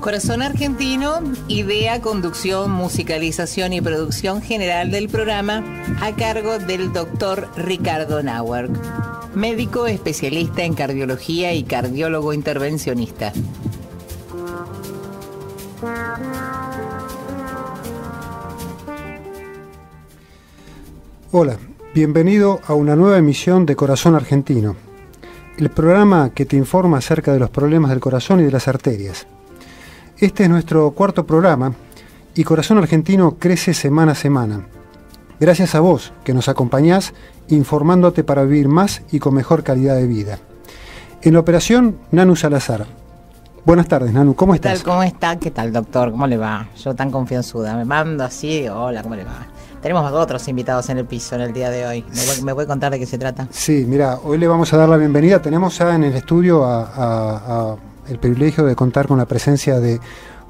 Corazón Argentino, idea, conducción, musicalización y producción general del programa a cargo del doctor Ricardo Nauwerk, médico especialista en cardiología y cardiólogo intervencionista. Hola, bienvenido a una nueva emisión de Corazón Argentino, el programa que te informa acerca de los problemas del corazón y de las arterias. Este es nuestro cuarto programa y Corazón Argentino crece semana a semana. Gracias a vos que nos acompañás informándote para vivir más y con mejor calidad de vida. En la operación, Nanu Salazar. Buenas tardes, Nanu, ¿cómo estás? ¿Qué tal? ¿Cómo está? ¿Qué tal, doctor? ¿Cómo le va? Yo tan confianzuda, me mando así, hola, ¿cómo le va? Tenemos otros invitados en el piso en el día de hoy. ¿Me puede contar de qué se trata? Sí, mira, hoy le vamos a dar la bienvenida. Tenemos en el estudio el privilegio de contar con la presencia de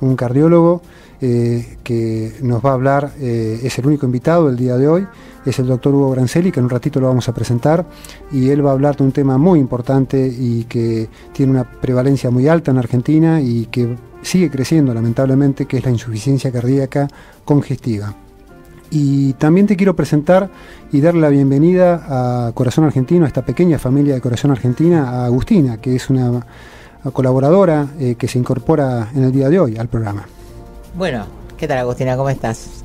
un cardiólogo que nos va a hablar, es el único invitado el día de hoy, es el doctor Hugo Grancelli, que en un ratito lo vamos a presentar, y él va a hablar de un tema muy importante y que tiene una prevalencia muy alta en Argentina y que sigue creciendo lamentablemente, que es la insuficiencia cardíaca congestiva. Y también te quiero presentar y darle la bienvenida a Corazón Argentino, a esta pequeña familia de Corazón Argentina, a Agustina, que es una colaboradora que se incorpora en el día de hoy al programa. Bueno, ¿qué tal, Agustina? ¿Cómo estás?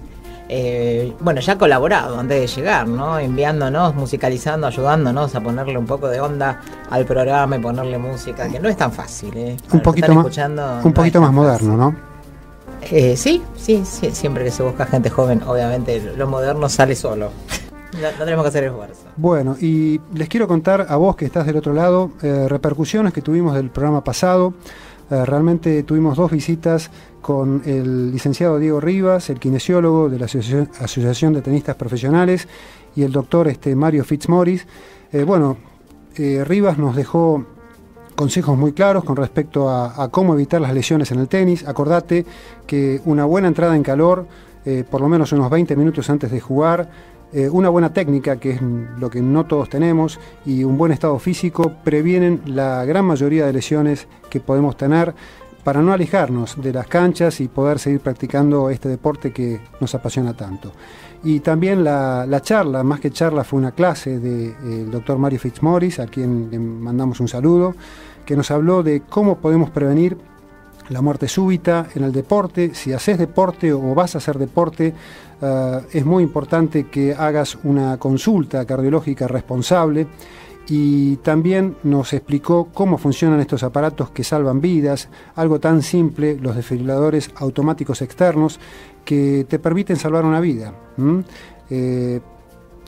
Bueno, ya ha colaborado antes de llegar, ¿no? Enviándonos, musicalizando, ayudándonos a ponerle un poco de onda al programa y ponerle música, que no es tan fácil, ¿eh? Un poquito más moderno, ¿no? Sí, siempre que se busca gente joven, obviamente lo moderno sale solo. No tenemos que hacer esfuerzo. Bueno, y les quiero contar a vos que estás del otro lado, repercusiones que tuvimos del programa pasado. Realmente tuvimos dos visitas con el licenciado Diego Rivas, el kinesiólogo de la Asociación de Tenistas Profesionales, y el doctor Mario Fitzmaurice. Rivas nos dejó consejos muy claros con respecto a cómo evitar las lesiones en el tenis. Acordate que una buena entrada en calor, por lo menos unos 20 minutos antes de jugar, una buena técnica, que es lo que no todos tenemos, y un buen estado físico previenen la gran mayoría de lesiones que podemos tener, para no alejarnos de las canchas y poder seguir practicando este deporte que nos apasiona tanto. Y también la charla, más que charla, fue una clase del doctor Mario Fitzmaurice, a quien le mandamos un saludo, que nos habló de cómo podemos prevenir la muerte súbita en el deporte. Si haces deporte o vas a hacer deporte, es muy importante que hagas una consulta cardiológica responsable, y también nos explicó cómo funcionan estos aparatos que salvan vidas, algo tan simple, los desfibriladores automáticos externos, que te permiten salvar una vida.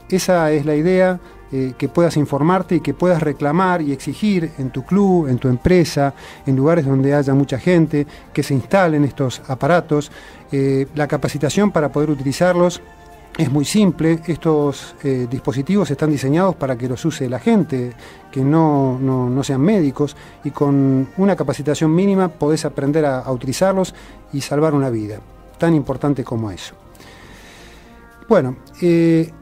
Esa es la idea, que puedas informarte y que puedas reclamar y exigir en tu club, en tu empresa, en lugares donde haya mucha gente, que se instalen estos aparatos. La capacitación para poder utilizarlos es muy simple. Estos dispositivos están diseñados para que los use la gente, que no sean médicos, y con una capacitación mínima podés aprender a utilizarlos y salvar una vida, tan importante como eso. Bueno,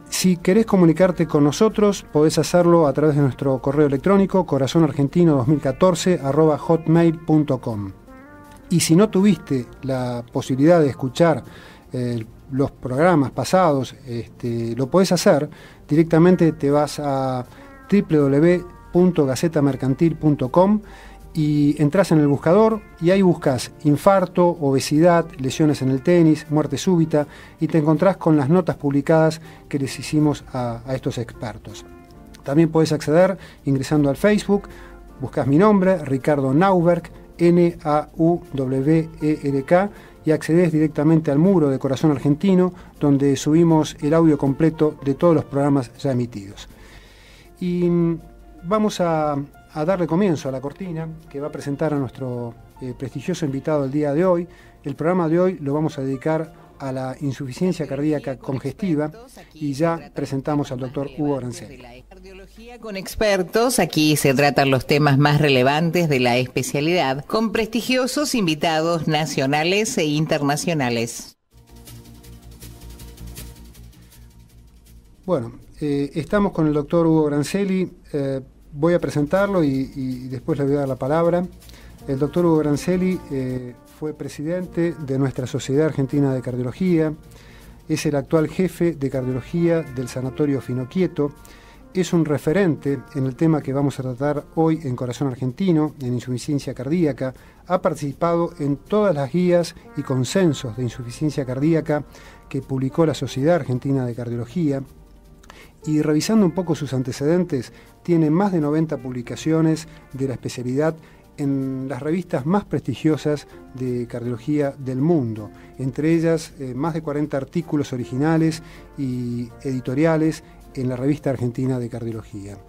si querés comunicarte con nosotros, podés hacerlo a través de nuestro correo electrónico corazonargentino2014@hotmail.com. Y si no tuviste la posibilidad de escuchar los programas pasados, lo podés hacer directamente. Te vas a www.gacetamercantil.com y entras en el buscador, y ahí buscas infarto, obesidad, lesiones en el tenis, muerte súbita, y te encontrás con las notas publicadas que les hicimos a estos expertos. También podés acceder ingresando al Facebook, buscas mi nombre, Ricardo Nauwerk, Nauwerk, y accedés directamente al muro de Corazón Argentino, donde subimos el audio completo de todos los programas ya emitidos. Y vamos a darle comienzo a la cortina que va a presentar a nuestro prestigioso invitado del día de hoy. El programa de hoy lo vamos a dedicar a la insuficiencia cardíaca congestiva, y ya presentamos al doctor Hugo Grancelli. Cardiología con expertos, aquí se tratan los temas más relevantes de la especialidad, con prestigiosos invitados nacionales e internacionales. Bueno, estamos con el doctor Hugo Grancelli. Voy a presentarlo y después le voy a dar la palabra. El doctor Hugo Grancelli fue presidente de nuestra Sociedad Argentina de Cardiología, es el actual jefe de cardiología del Sanatorio Finoquieto, es un referente en el tema que vamos a tratar hoy en Corazón Argentino, en insuficiencia cardíaca, ha participado en todas las guías y consensos de insuficiencia cardíaca que publicó la Sociedad Argentina de Cardiología, y revisando un poco sus antecedentes, tiene más de 90 publicaciones de la especialidad en las revistas más prestigiosas de cardiología del mundo, entre ellas más de 40 artículos originales y editoriales en la Revista Argentina de Cardiología.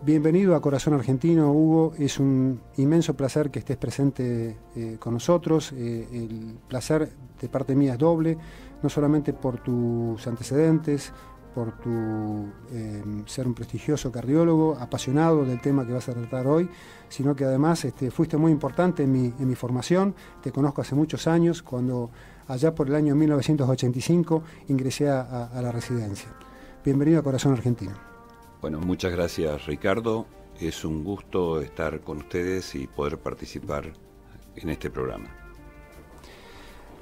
Bienvenido a Corazón Argentino, Hugo. Es un inmenso placer que estés presente con nosotros. El placer de parte mía es doble, no solamente por tus antecedentes, por tu ser un prestigioso cardiólogo, apasionado del tema que vas a tratar hoy, sino que además fuiste muy importante en mi formación. Te conozco hace muchos años, cuando allá por el año 1985 ingresé a la residencia. Bienvenido a Corazón Argentino. Bueno, muchas gracias, Ricardo. Es un gusto estar con ustedes y poder participar en este programa.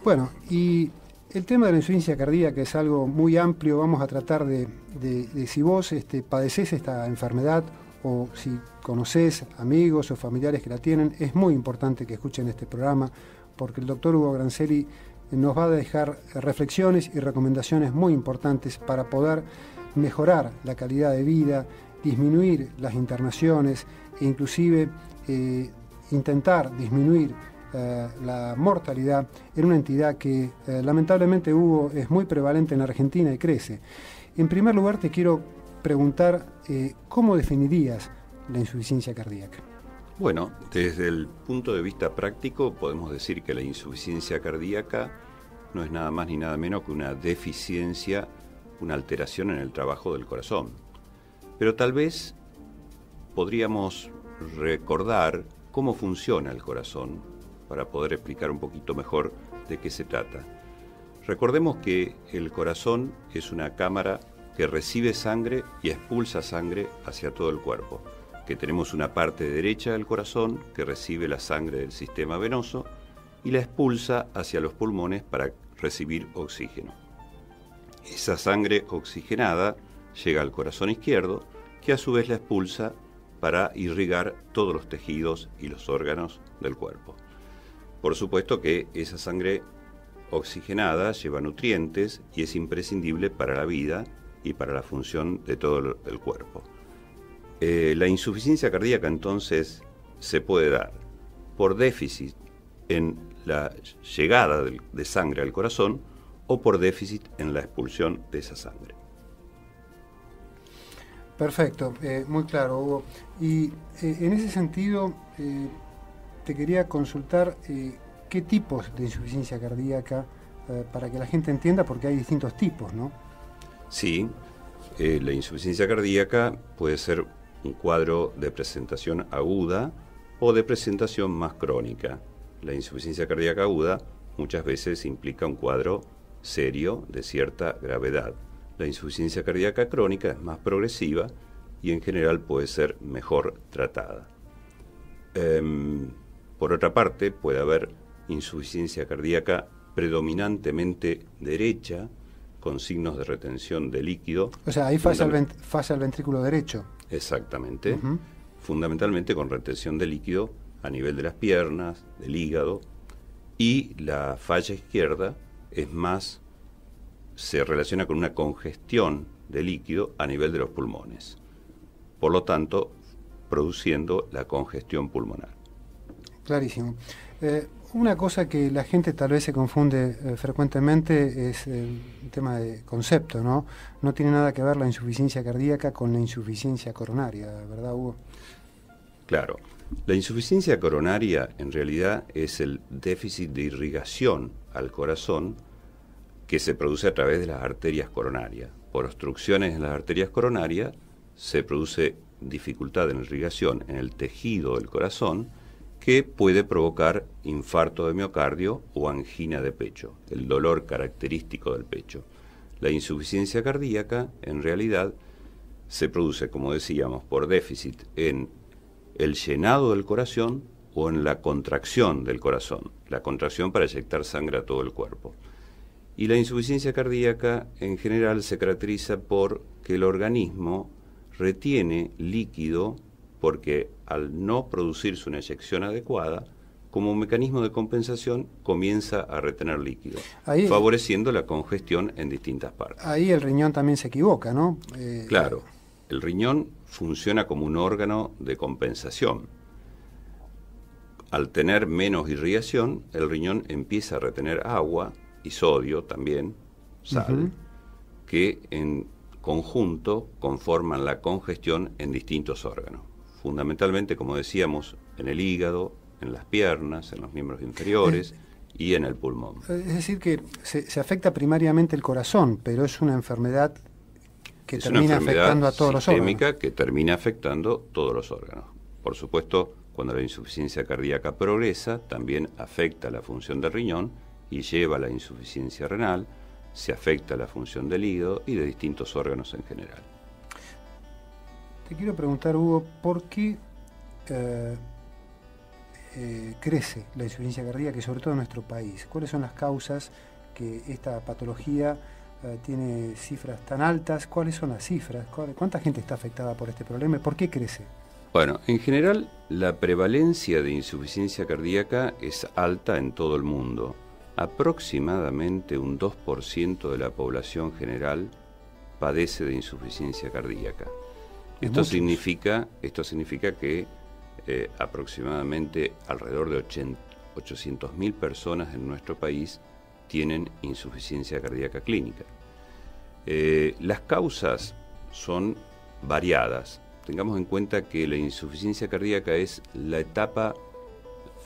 Bueno, y el tema de la insuficiencia cardíaca es algo muy amplio. Vamos a tratar de si vos padecés esta enfermedad o si conocés amigos o familiares que la tienen, es muy importante que escuchen este programa, porque el doctor Hugo Grancelli nos va a dejar reflexiones y recomendaciones muy importantes para poder mejorar la calidad de vida, disminuir las internaciones e inclusive intentar disminuir la mortalidad en una entidad que lamentablemente, Hugo, es muy prevalente en la Argentina y crece. En primer lugar, te quiero preguntar ¿cómo definirías la insuficiencia cardíaca? Bueno, desde el punto de vista práctico podemos decir que la insuficiencia cardíaca no es nada más ni nada menos que una deficiencia, una alteración en el trabajo del corazón. Pero tal vez podríamos recordar cómo funciona el corazón para poder explicar un poquito mejor de qué se trata. Recordemos que el corazón es una cámara que recibe sangre y expulsa sangre hacia todo el cuerpo, que tenemos una parte derecha del corazón que recibe la sangre del sistema venoso y la expulsa hacia los pulmones para recibir oxígeno. Esa sangre oxigenada llega al corazón izquierdo, que a su vez la expulsa para irrigar todos los tejidos y los órganos del cuerpo. Por supuesto que esa sangre oxigenada lleva nutrientes y es imprescindible para la vida y para la función de todo el cuerpo. La insuficiencia cardíaca entonces se puede dar por déficit en la llegada de sangre al corazón o por déficit en la expulsión de esa sangre. Perfecto, muy claro, Hugo. Y en ese sentido te quería consultar qué tipos de insuficiencia cardíaca, para que la gente entienda, porque hay distintos tipos, ¿no? Sí, la insuficiencia cardíaca puede ser un cuadro de presentación aguda o de presentación más crónica. La insuficiencia cardíaca aguda muchas veces implica un cuadro serio de cierta gravedad. La insuficiencia cardíaca crónica es más progresiva y en general puede ser mejor tratada. Por otra parte, puede haber insuficiencia cardíaca predominantemente derecha, con signos de retención de líquido. O sea, ahí falla el ventrículo derecho. Exactamente. Fundamentalmente con retención de líquido a nivel de las piernas, del hígado, y la falla izquierda se relaciona con una congestión de líquido a nivel de los pulmones, por lo tanto produciendo la congestión pulmonar. Clarísimo. Una cosa que la gente tal vez se confunde frecuentemente es el tema de concepto, ¿no? No tiene nada que ver la insuficiencia cardíaca con la insuficiencia coronaria, ¿verdad, Hugo? Claro. La insuficiencia coronaria en realidad es el déficit de irrigación al corazón que se produce a través de las arterias coronarias. Por obstrucciones en las arterias coronarias se produce dificultad en la irrigación en el tejido del corazón, que puede provocar infarto de miocardio o angina de pecho, el dolor característico del pecho. La insuficiencia cardíaca, en realidad, se produce, como decíamos, por déficit en el llenado del corazón o en la contracción del corazón, la contracción para eyectar sangre a todo el cuerpo. Y la insuficiencia cardíaca en general se caracteriza por que el organismo retiene líquido porque al no producirse una eyección adecuada, como un mecanismo de compensación comienza a retener líquido, favoreciendo la congestión en distintas partes. Ahí el riñón también se equivoca, ¿no? Claro, el riñón funciona como un órgano de compensación. Al tener menos irrigación, el riñón empieza a retener agua y sodio también, sal, que en conjunto conforman la congestión en distintos órganos. Fundamentalmente, como decíamos, en el hígado, en las piernas, en los miembros inferiores y en el pulmón. Es decir, que se afecta primariamente el corazón, pero es una enfermedad que termina afectando a todos los órganos. Sistémica que termina afectando todos los órganos. Por supuesto, cuando la insuficiencia cardíaca progresa, también afecta la función del riñón y lleva a la insuficiencia renal, se afecta la función del hígado y de distintos órganos en general. Te quiero preguntar, Hugo, ¿por qué crece la insuficiencia cardíaca, y sobre todo en nuestro país? ¿Cuáles son las causas que esta patología tiene cifras tan altas? ¿Cuáles son las cifras? ¿Cuánta gente está afectada por este problema? ¿Por qué crece? Bueno, en general la prevalencia de insuficiencia cardíaca es alta en todo el mundo. Aproximadamente un 2% de la población general padece de insuficiencia cardíaca. Esto significa que aproximadamente alrededor de 800.000 personas en nuestro país tienen insuficiencia cardíaca clínica. Las causas son variadas. Tengamos en cuenta que la insuficiencia cardíaca es la etapa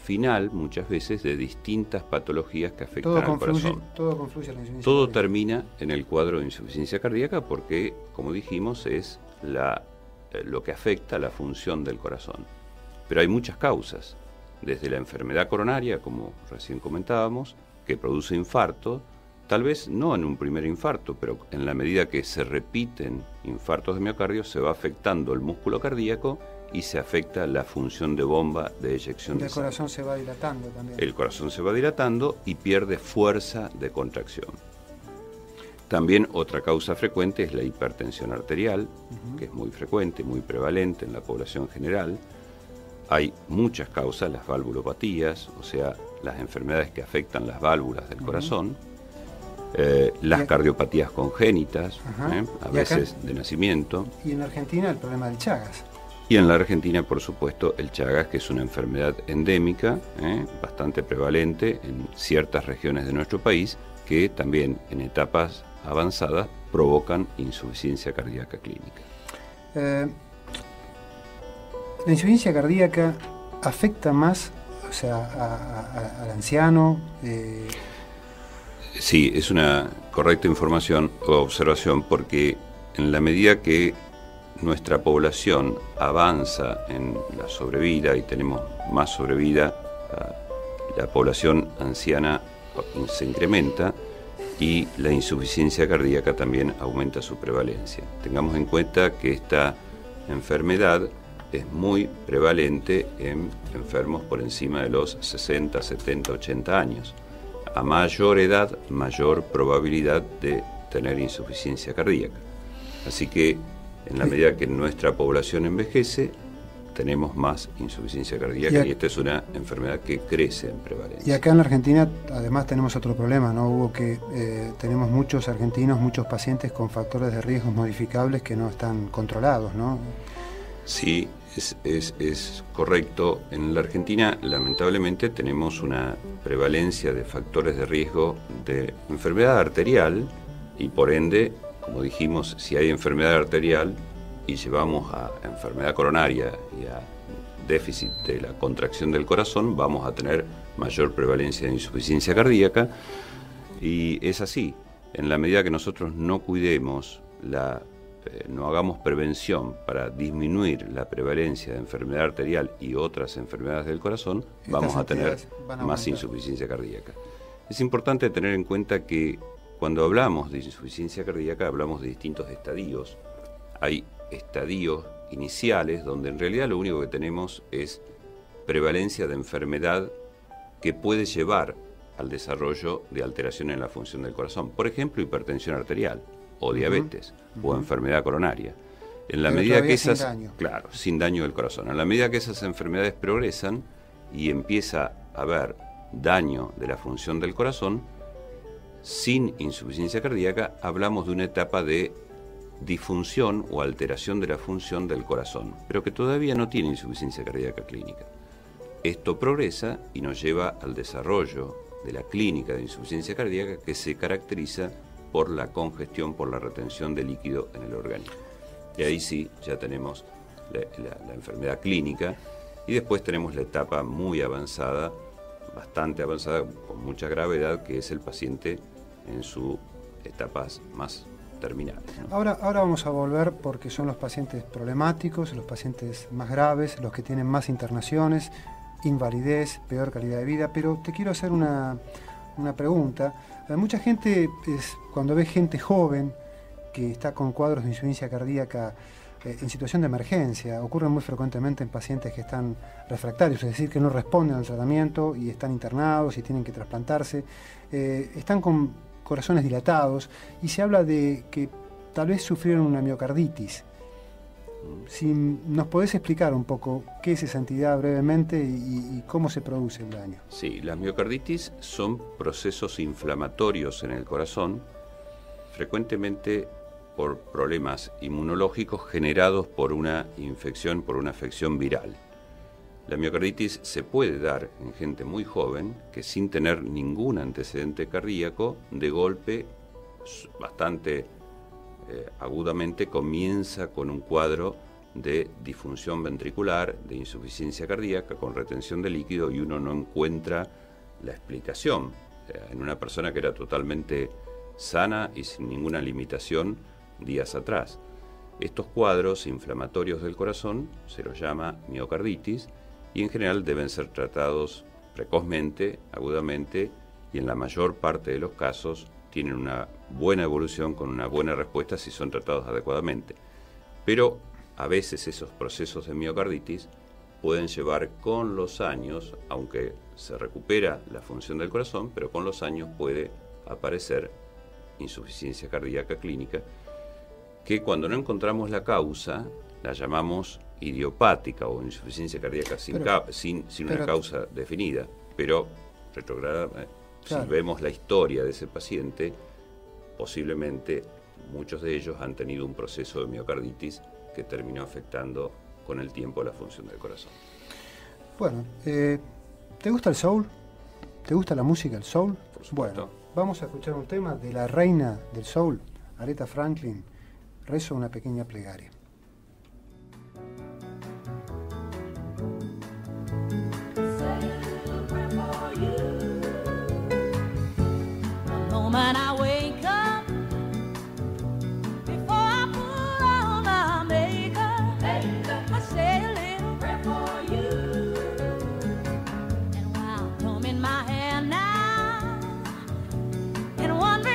final, muchas veces, de distintas patologías que afectan al corazón. Todo confluye en la insuficiencia Todo cardíaca. termina en el cuadro de insuficiencia cardíaca porque, como dijimos, es lo que afecta la función del corazón. Pero hay muchas causas, desde la enfermedad coronaria, como recién comentábamos, que produce infarto, tal vez no en un primer infarto, pero en la medida que se repiten infartos de miocardio, se va afectando el músculo cardíaco y se afecta la función de bomba de eyección de sangre. El corazón se va dilatando también. El corazón se va dilatando y pierde fuerza de contracción. También otra causa frecuente es la hipertensión arterial, que es muy frecuente, muy prevalente en la población general. Hay muchas causas, las valvulopatías, o sea, las enfermedades que afectan las válvulas del corazón, las cardiopatías congénitas, a veces de nacimiento. Y en Argentina el problema del Chagas. Y en la Argentina, por supuesto, el Chagas, que es una enfermedad endémica, bastante prevalente en ciertas regiones de nuestro país, que también en etapas avanzadas provocan insuficiencia cardíaca clínica. La insuficiencia cardíaca afecta más, o sea, al anciano. Sí, es una correcta información o observación, porque en la medida que nuestra población avanza en la sobrevida y tenemos más sobrevida, la población anciana se incrementa y la insuficiencia cardíaca también aumenta su prevalencia. Tengamos en cuenta que esta enfermedad es muy prevalente en enfermos por encima de los 60, 70, 80 años. A mayor edad, mayor probabilidad de tener insuficiencia cardíaca. Así que en la medida que nuestra población envejece, tenemos más insuficiencia cardíaca y esta es una enfermedad que crece en prevalencia. Y acá en la Argentina además tenemos otro problema, ¿no, Hugo? Que tenemos muchos argentinos, muchos pacientes con factores de riesgo modificables que no están controlados, ¿no? Sí, es correcto. En la Argentina, lamentablemente, tenemos una prevalencia de factores de riesgo de enfermedad arterial y, por ende, como dijimos, si hay enfermedad arterial y llevamos a enfermedad coronaria y a déficit de la contracción del corazón, vamos a tener mayor prevalencia de insuficiencia cardíaca. Y es así. En la medida que nosotros no cuidemos no hagamos prevención para disminuir la prevalencia de enfermedad arterial y otras enfermedades del corazón, vamos a tener más insuficiencia cardíaca. Es importante tener en cuenta que cuando hablamos de insuficiencia cardíaca hablamos de distintos estadios. Hay estadios iniciales donde en realidad lo único que tenemos es prevalencia de enfermedad que puede llevar al desarrollo de alteraciones en la función del corazón. Por ejemplo, hipertensión arterial, o diabetes, o enfermedad coronaria. En la medida que esas, claro, sin daño del corazón. En la medida que esas enfermedades progresan y empieza a haber daño de la función del corazón, sin insuficiencia cardíaca, hablamos de una etapa de disfunción o alteración de la función del corazón, pero que todavía no tiene insuficiencia cardíaca clínica. Esto progresa y nos lleva al desarrollo de la clínica de insuficiencia cardíaca, que se caracteriza por la congestión, por la retención de líquido en el organismo. Y ahí sí, ya tenemos la enfermedad clínica, y después tenemos la etapa muy avanzada, bastante avanzada, con mucha gravedad, que es el paciente en sus etapas más terminales, ¿no? Ahora vamos a volver, porque son los pacientes problemáticos, los pacientes más graves, los que tienen más internaciones, invalidez, peor calidad de vida, pero te quiero hacer una pregunta. Mucha gente, cuando ve gente joven que está con cuadros de insuficiencia cardíaca en situación de emergencia, ocurre muy frecuentemente en pacientes que están refractarios, es decir, que no responden al tratamiento y están internados y tienen que trasplantarse, están con corazones dilatados, y se habla de que tal vez sufrieron una miocarditis. Si nos podés explicar un poco qué es esa entidad brevemente y cómo se produce el daño. Sí, las miocarditis son procesos inflamatorios en el corazón, frecuentemente por problemas inmunológicos generados por una infección, por una afección viral. La miocarditis se puede dar en gente muy joven que, sin tener ningún antecedente cardíaco, de golpe, bastante agudamente, comienza con un cuadro de disfunción ventricular, de insuficiencia cardíaca, con retención de líquido, y uno no encuentra la explicación. En una persona que era totalmente sana y sin ninguna limitación días atrás. Estos cuadros inflamatorios del corazón se los llama miocarditis, y en general deben ser tratados precozmente, agudamente, y en la mayor parte de los casos tienen una buena evolución con una buena respuesta si son tratados adecuadamente. Pero a veces esos procesos de miocarditis pueden llevar con los años, aunque se recupera la función del corazón, pero con los años puede aparecer insuficiencia cardíaca clínica, que cuando no encontramos la causa la llamamos idiopática o insuficiencia cardíaca sin una causa definida. Pero retrogradar, claro, si vemos la historia de ese paciente, posiblemente muchos de ellos han tenido un proceso de miocarditis que terminó afectando con el tiempo la función del corazón. Bueno, ¿te gusta el soul? ¿Te gusta la música, el soul? Por supuesto. Bueno, vamos a escuchar un tema de la reina del soul, Aretha Franklin. Rezo una pequeña plegaria. Wonderful.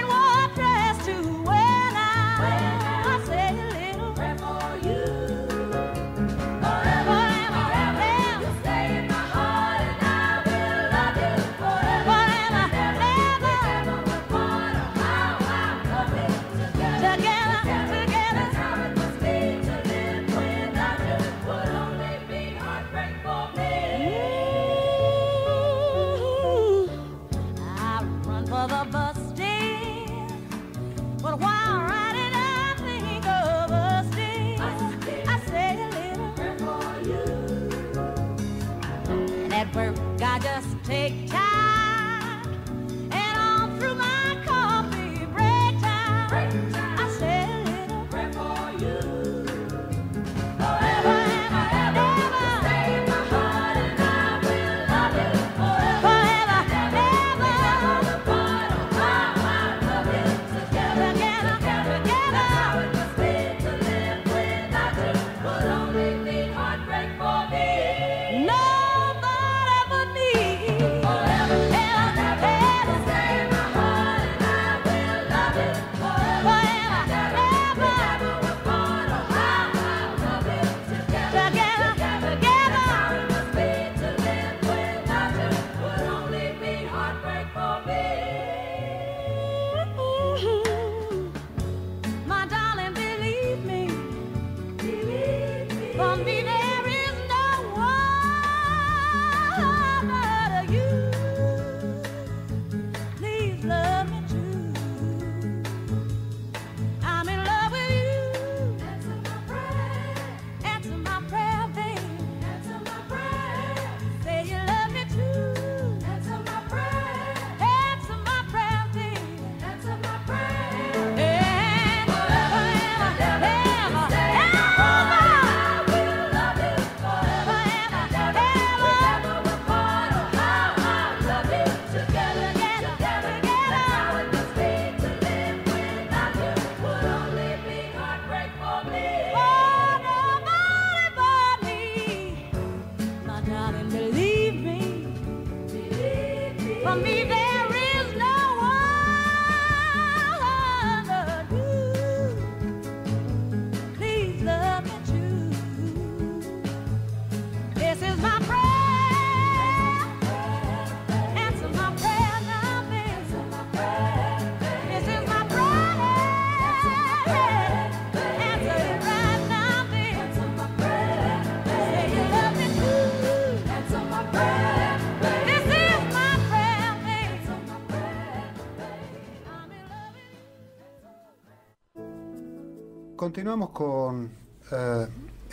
continuamos con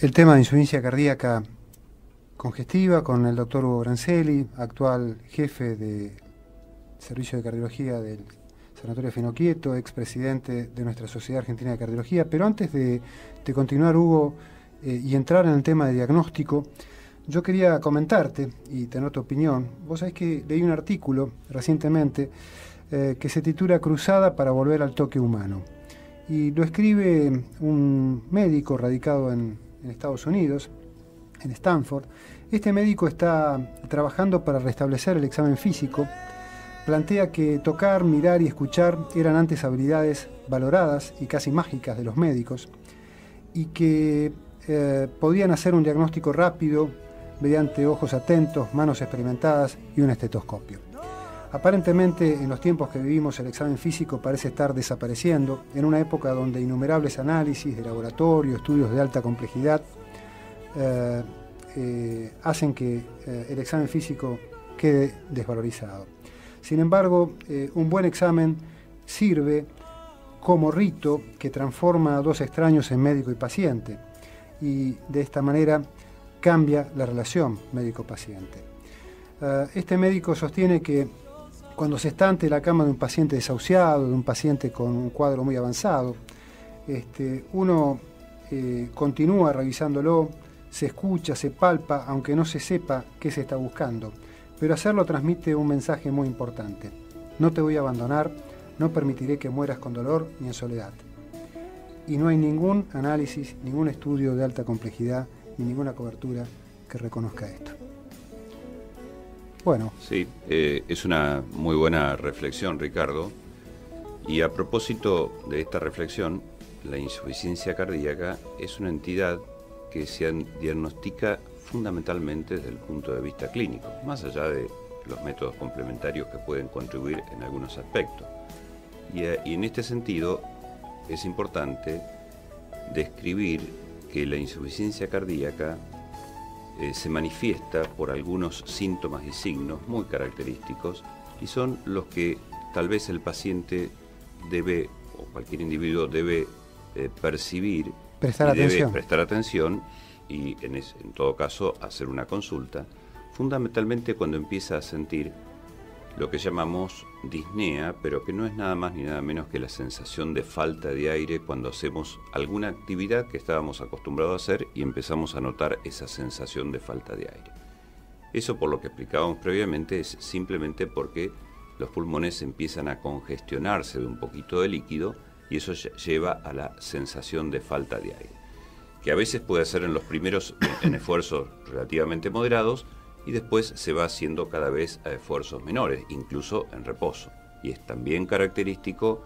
el tema de insuficiencia cardíaca congestiva con el doctor Hugo Brancelli, actual jefe de Servicio de Cardiología del Sanatorio Finoquieto, expresidente de nuestra Sociedad Argentina de Cardiología. Pero antes de continuar, Hugo, y entrar en el tema de diagnóstico, yo quería comentarte y tener tu opinión. Vos sabés que leí un artículo recientemente que se titula Cruzada para volver al toque humano. Y lo escribe un médico radicado en Estados Unidos, en Stanford. Este médico está trabajando para restablecer el examen físico. Plantea que tocar, mirar y escuchar eran antes habilidades valoradas y casi mágicas de los médicos, y que podían hacer un diagnóstico rápido mediante ojos atentos, manos experimentadas y un estetoscopio. Aparentemente, en los tiempos que vivimos, el examen físico parece estar desapareciendo, en una época donde innumerables análisis de laboratorio, estudios de alta complejidad, hacen que el examen físico quede desvalorizado. Sin embargo, un buen examen sirve como rito que transforma a dos extraños en médico y paciente, y de esta manera cambia la relación médico-paciente. Este médico sostiene que cuando se está ante la cama de un paciente desahuciado, de un paciente con un cuadro muy avanzado, uno continúa revisándolo, se escucha, se palpa, aunque no se sepa qué se está buscando. Pero hacerlo transmite un mensaje muy importante. No te voy a abandonar, no permitiré que mueras con dolor ni en soledad. Y no hay ningún análisis, ningún estudio de alta complejidad, ni ninguna cobertura que reconozca esto. Bueno. Sí, es una muy buena reflexión, Ricardo. Y a propósito de esta reflexión, la insuficiencia cardíaca es una entidad que se diagnostica fundamentalmente desde el punto de vista clínico, más allá de los métodos complementarios que pueden contribuir en algunos aspectos. Y en este sentido es importante describir que la insuficiencia cardíaca se manifiesta por algunos síntomas y signos muy característicos, y son los que tal vez el paciente debe, o cualquier individuo debe percibir, prestar atención y en todo caso hacer una consulta, fundamentalmente cuando empieza a sentir lo que llamamos disnea, pero que no es nada más ni nada menos que la sensación de falta de aire cuando hacemos alguna actividad que estábamos acostumbrados a hacer y empezamos a notar esa sensación de falta de aire. Eso, por lo que explicábamos previamente, es simplemente porque los pulmones empiezan a congestionarse de un poquito de líquido, y eso lleva a la sensación de falta de aire, que a veces puede ser en los primeros en esfuerzos relativamente moderados, y después se va haciendo cada vez a esfuerzos menores, incluso en reposo. Y es también característico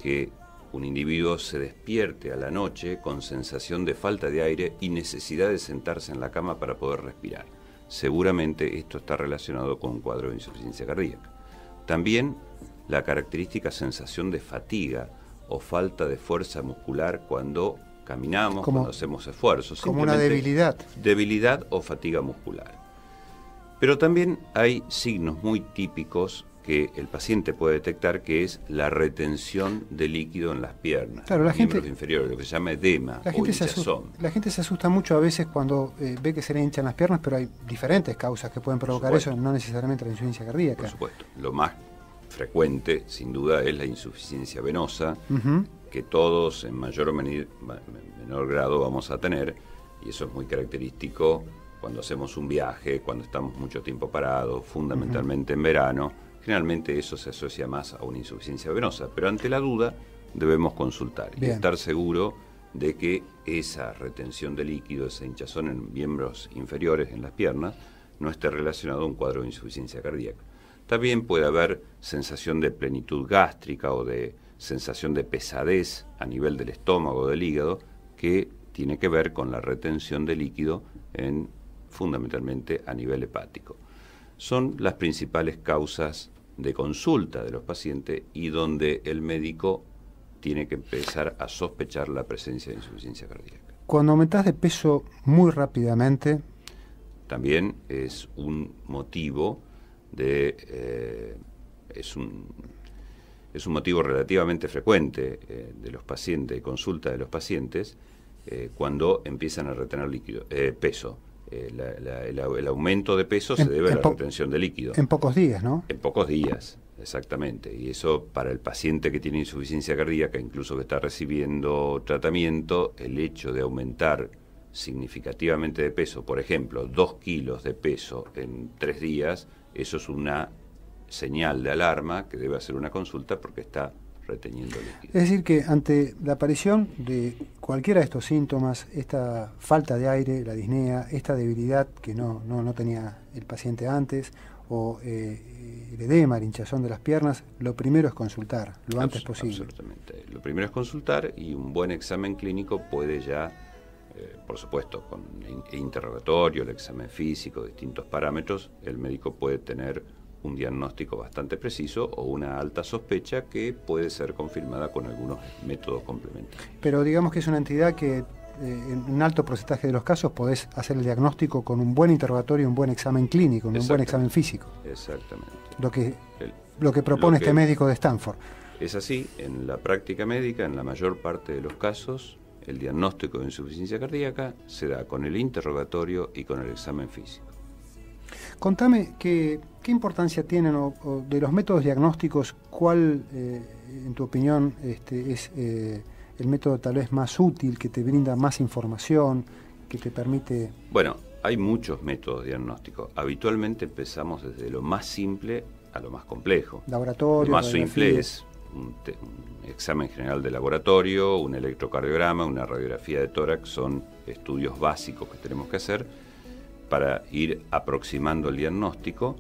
que un individuo se despierte a la noche con sensación de falta de aire y necesidad de sentarse en la cama para poder respirar. Seguramente esto está relacionado con un cuadro de insuficiencia cardíaca. También la característica sensación de fatiga o falta de fuerza muscular cuando caminamos, cuando hacemos esfuerzos. Como una debilidad. Debilidad o fatiga muscular. Pero también hay signos muy típicos que el paciente puede detectar, que es la retención de líquido en las piernas, claro, los miembros inferiores, lo que se llama edema o hinchazón. La gente se asusta mucho a veces cuando ve que se le hinchan las piernas, pero hay diferentes causas que pueden provocar eso, no necesariamente la insuficiencia cardíaca. Por supuesto. Lo más frecuente, sin duda, es la insuficiencia venosa, que todos en mayor o menor grado vamos a tener, y eso es muy característico cuando hacemos un viaje, cuando estamos mucho tiempo parados, fundamentalmente en verano. Generalmente eso se asocia más a una insuficiencia venosa, pero ante la duda debemos consultar y estar seguro de que esa retención de líquido, esa hinchazón en miembros inferiores, en las piernas, no esté relacionado a un cuadro de insuficiencia cardíaca. También puede haber sensación de plenitud gástrica o de sensación de pesadez a nivel del estómago o del hígado, que tiene que ver con la retención de líquido fundamentalmente a nivel hepático. Son las principales causas de consulta de los pacientes y donde el médico tiene que empezar a sospechar la presencia de insuficiencia cardíaca. Cuando aumentás de peso muy rápidamente, también es un motivo de es un motivo relativamente frecuente de los pacientes, de consulta de los pacientes, cuando empiezan a retener líquido, peso. El aumento de peso se debe a la retención de líquido. En pocos días, ¿no? En pocos días, exactamente. Y eso para el paciente que tiene insuficiencia cardíaca, incluso que está recibiendo tratamiento, el hecho de aumentar significativamente de peso, por ejemplo, 2 kilos de peso en 3 días, eso es una señal de alarma que debe hacer una consulta porque está reteniendo líquido. Es decir, que ante la aparición de cualquiera de estos síntomas, esta falta de aire, la disnea, esta debilidad que no tenía el paciente antes, o el edema, la hinchazón de las piernas, lo primero es consultar, lo antes posible. Absolutamente. Lo primero es consultar, y un buen examen clínico puede ya, por supuesto, con el interrogatorio, el examen físico, distintos parámetros, el médico puede tener un diagnóstico bastante preciso o una alta sospecha que puede ser confirmada con algunos métodos complementarios. Pero digamos que es una entidad que en un alto porcentaje de los casos podés hacer el diagnóstico con un buen interrogatorio, un buen examen clínico, un buen examen físico. Exactamente. Lo que propone este médico de Stanford. Es así, en la práctica médica, en la mayor parte de los casos, el diagnóstico de insuficiencia cardíaca se da con el interrogatorio y con el examen físico. Contame qué importancia tienen o de los métodos diagnósticos, cuál, en tu opinión, es el método tal vez más útil, que te brinda más información, que te permite... Bueno, hay muchos métodos diagnósticos. Habitualmente empezamos desde lo más simple a lo más complejo. Laboratorio, lo más simple es un examen general de laboratorio, un electrocardiograma, una radiografía de tórax, son estudios básicos que tenemos que hacer para ir aproximando el diagnóstico,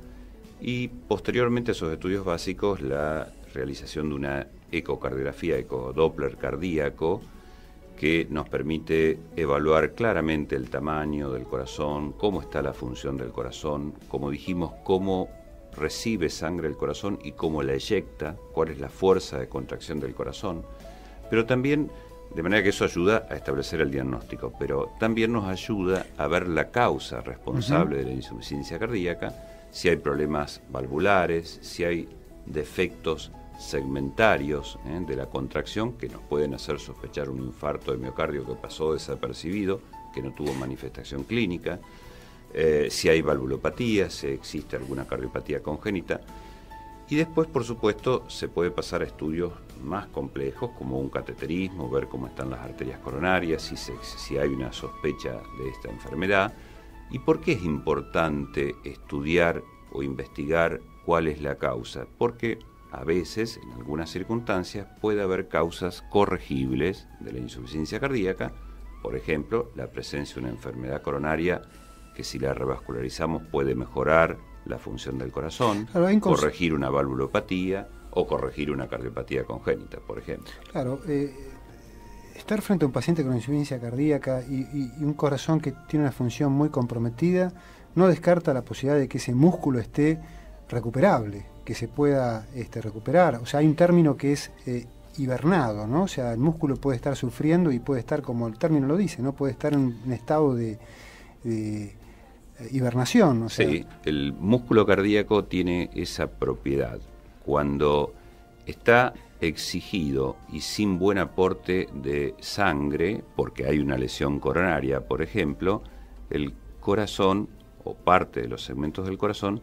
y posteriormente a esos estudios básicos la realización de una ecocardiografía, ecodoppler cardíaco, que nos permite evaluar claramente el tamaño del corazón, cómo está la función del corazón, como dijimos, cómo recibe sangre el corazón y cómo la eyecta, cuál es la fuerza de contracción del corazón, pero también, de manera que eso ayuda a establecer el diagnóstico, pero también nos ayuda a ver la causa responsable de la insuficiencia cardíaca, si hay problemas valvulares, si hay defectos segmentarios de la contracción que nos pueden hacer sospechar un infarto de miocardio que pasó desapercibido, que no tuvo manifestación clínica, si hay valvulopatía, si existe alguna cardiopatía congénita. Y después, por supuesto, se puede pasar a estudios más complejos, como un cateterismo, ver cómo están las arterias coronarias, si hay una sospecha de esta enfermedad. ¿Y por qué es importante estudiar o investigar cuál es la causa? Porque a veces, en algunas circunstancias, puede haber causas corregibles de la insuficiencia cardíaca, por ejemplo, la presencia de una enfermedad coronaria que si la revascularizamos puede mejorar la función del corazón, claro, corregir una valvulopatía o corregir una cardiopatía congénita, por ejemplo. Claro, estar frente a un paciente con insuficiencia cardíaca y un corazón que tiene una función muy comprometida no descarta la posibilidad de que ese músculo esté recuperable, que se pueda recuperar. O sea, hay un término que es hibernado, ¿no? O sea, el músculo puede estar sufriendo y puede estar, como el término lo dice, ¿no? Puede estar en un estado de hibernación. O sea. Sí, el músculo cardíaco tiene esa propiedad. Cuando está exigido y sin buen aporte de sangre, porque hay una lesión coronaria, por ejemplo, el corazón o parte de los segmentos del corazón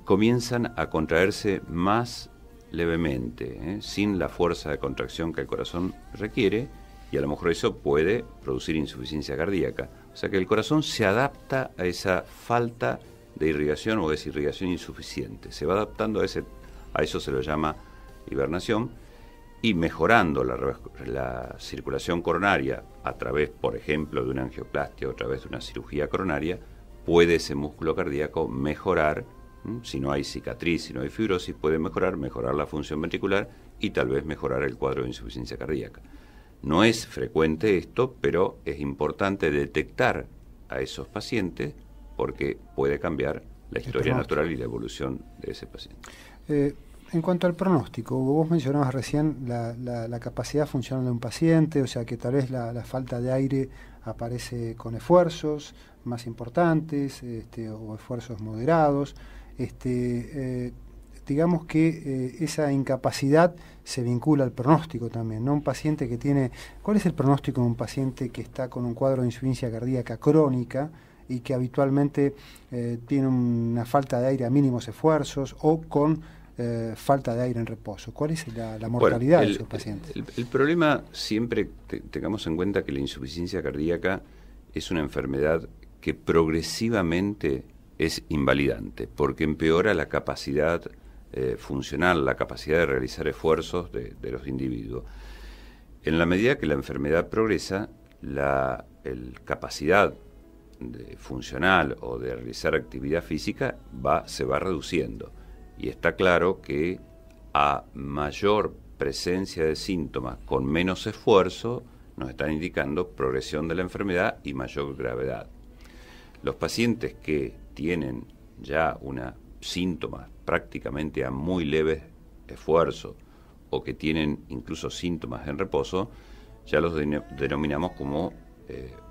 comienzan a contraerse más levemente, sin la fuerza de contracción que el corazón requiere, y a lo mejor eso puede producir insuficiencia cardíaca. O sea que el corazón se adapta a esa falta de irrigación o desirrigación insuficiente. Se va adaptando a eso se lo llama hibernación, y mejorando la circulación coronaria a través, por ejemplo, de una angioplastia o a través de una cirugía coronaria, puede ese músculo cardíaco mejorar. Si no hay cicatriz, si no hay fibrosis, puede mejorar la función ventricular y tal vez mejorar el cuadro de insuficiencia cardíaca. No es frecuente esto, pero es importante detectar a esos pacientes porque puede cambiar la historia natural y la evolución de ese paciente. En cuanto al pronóstico, vos mencionabas recién la capacidad funcional de un paciente, o sea que tal vez la falta de aire aparece con esfuerzos más importantes o esfuerzos moderados. digamos que esa incapacidad se vincula al pronóstico también, ¿no? Un paciente que tiene... ¿Cuál es el pronóstico de un paciente que está con un cuadro de insuficiencia cardíaca crónica y que habitualmente tiene una falta de aire a mínimos esfuerzos o con falta de aire en reposo? ¿Cuál es la mortalidad de esos pacientes? El problema, siempre tengamos en cuenta que la insuficiencia cardíaca es una enfermedad que progresivamente es invalidante, porque empeora la capacidad funcional, la capacidad de realizar esfuerzos de los individuos. En la medida que la enfermedad progresa, la capacidad funcional o de realizar actividad física se va reduciendo. Y está claro que a mayor presencia de síntomas con menos esfuerzo, nos están indicando progresión de la enfermedad y mayor gravedad. Los pacientes que tienen ya síntomas prácticamente a muy leves esfuerzos o que tienen incluso síntomas en reposo, ya los denominamos como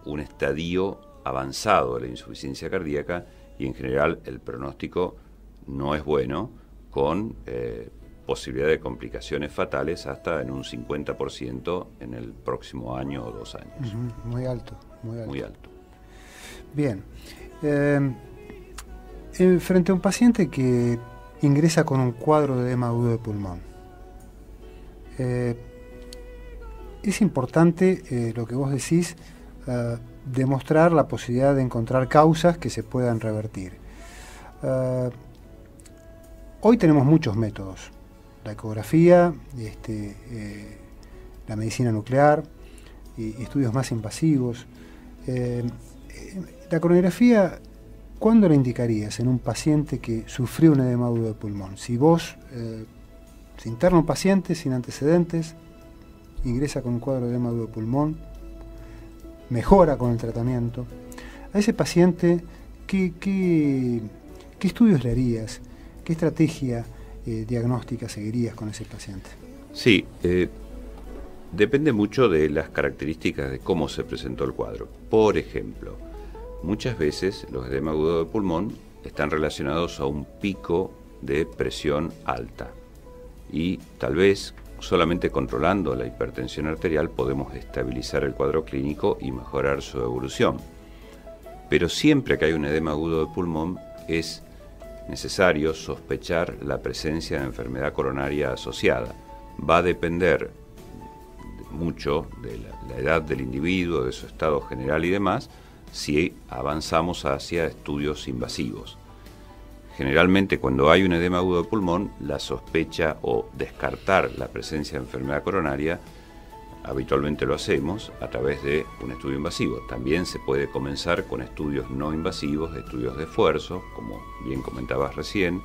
un estadio avanzado de la insuficiencia cardíaca, y en general el pronóstico no es bueno, con posibilidad de complicaciones fatales hasta en un 50% en el próximo año o 2 años. Muy alto, muy alto. Muy alto. Bien. Frente a un paciente que ingresa con un cuadro de edema agudo de pulmón, es importante lo que vos decís, demostrar la posibilidad de encontrar causas que se puedan revertir. Hoy tenemos muchos métodos: la ecografía, la medicina nuclear y estudios más invasivos. La coronografía, ¿cuándo la indicarías en un paciente que sufrió un edema agudo de pulmón? Si vos se interna un paciente sin antecedentes, ingresa con un cuadro de edema agudo de pulmón, mejora con el tratamiento, a ese paciente, ¿qué estudios le harías? ¿Qué estrategia diagnóstica seguirías con ese paciente? Sí, depende mucho de las características de cómo se presentó el cuadro. Por ejemplo, muchas veces los edemas agudos de pulmón están relacionados a un pico de presión alta, y tal vez solamente controlando la hipertensión arterial podemos estabilizar el cuadro clínico y mejorar su evolución. Pero siempre que hay un edema agudo de pulmón es necesario sospechar la presencia de enfermedad coronaria asociada. Va a depender mucho de la edad del individuo, de su estado general y demás, si avanzamos hacia estudios invasivos. Generalmente, cuando hay un edema agudo de pulmón, la sospecha o descartar la presencia de enfermedad coronaria, habitualmente lo hacemos a través de un estudio invasivo. También se puede comenzar con estudios no invasivos, estudios de esfuerzo, como bien comentabas recién,